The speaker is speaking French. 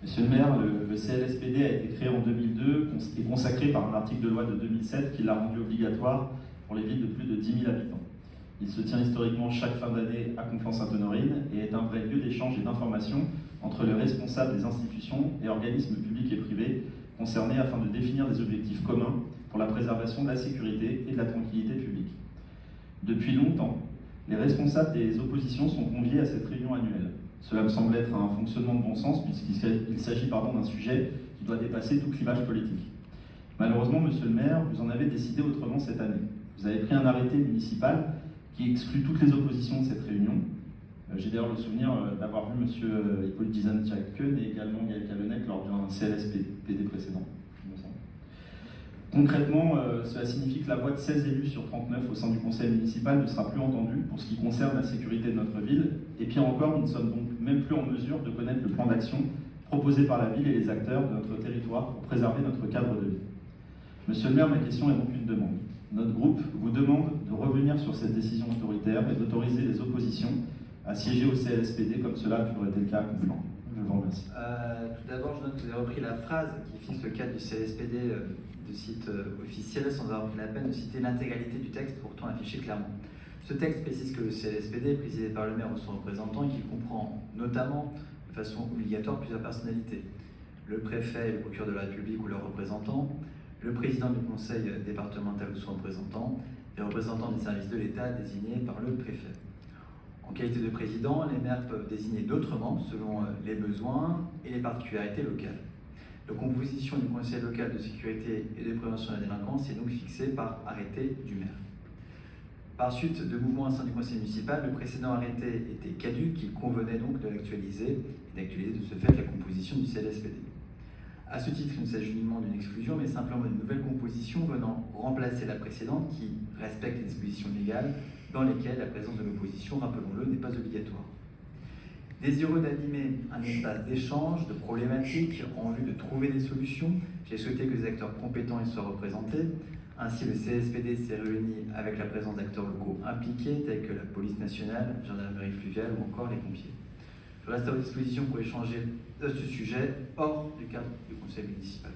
Monsieur le maire, le CLSPD a été créé en 2002 et consacré par un article de loi de 2007 qui l'a rendu obligatoire pour les villes de plus de 10 000 habitants. Il se tient historiquement chaque fin d'année à Conflans-Sainte-Honorine et est un vrai lieu d'échange et d'information entre les responsables des institutions et organismes publics et privés concernés afin de définir des objectifs communs pour la préservation de la sécurité et de la tranquillité publique. Depuis longtemps, les responsables des oppositions sont conviés à cette réunion annuelle. Cela me semble être un fonctionnement de bon sens puisqu'il s'agit d'un sujet qui doit dépasser tout clivage politique. Malheureusement, monsieur le maire, vous en avez décidé autrement cette année. Vous avez pris un arrêté municipal qui exclut toutes les oppositions de cette réunion. J'ai d'ailleurs le souvenir d'avoir vu monsieur Hippolyte Gisane-Tchaken et également Gaël Callennec lors d'un CLSPD précédent. Concrètement, cela signifie que la voix de 16 élus sur 39 au sein du conseil municipal ne sera plus entendue pour ce qui concerne la sécurité de notre ville. Et pire encore, nous ne sommes donc même plus en mesure de connaître le plan d'action proposé par la ville et les acteurs de notre territoire pour préserver notre cadre de vie. Monsieur le maire, ma question est donc une demande. Notre groupe vous demande de revenir sur cette décision autoritaire et d'autoriser les oppositions à siéger au CLSPD comme cela a toujours été le cas à Conflans. Je vous remercie. Tout d'abord, je note que vous avez repris la phrase qui fixe le cadre du CLSPD de site officiel sans avoir pris la peine de citer l'intégralité du texte, pourtant affiché clairement. Ce texte précise que le CLSPD, présidé par le maire ou son représentant, et qu'il comprend notamment de façon obligatoire plusieurs personnalités. Le préfet et le procureur de la République ou leur représentant, le président du conseil départemental ou son représentant, et les représentants des services de l'État désignés par le préfet. En qualité de président, les maires peuvent désigner d'autres membres selon les besoins et les particularités locales. La composition du conseil local de sécurité et de prévention de la délinquance est donc fixée par arrêté du maire. Par suite de mouvements au sein du conseil municipal, le précédent arrêté était caduc, il convenait donc de l'actualiser et d'actualiser de ce fait la composition du CLSPD. À ce titre, il ne s'agit nullement d'une exclusion, mais simplement d'une nouvelle composition venant remplacer la précédente qui respecte les dispositions légales dans lesquelles la présence de l'opposition, rappelons-le, n'est pas obligatoire. Désireux d'animer un espace d'échange, de problématiques, en vue de trouver des solutions, j'ai souhaité que les acteurs compétents y soient représentés. Ainsi, le CLSPD s'est réuni avec la présence d'acteurs locaux impliqués, tels que la police nationale, la gendarmerie fluviale ou encore les pompiers. Je reste à votre disposition pour échanger de ce sujet hors du cadre du conseil municipal.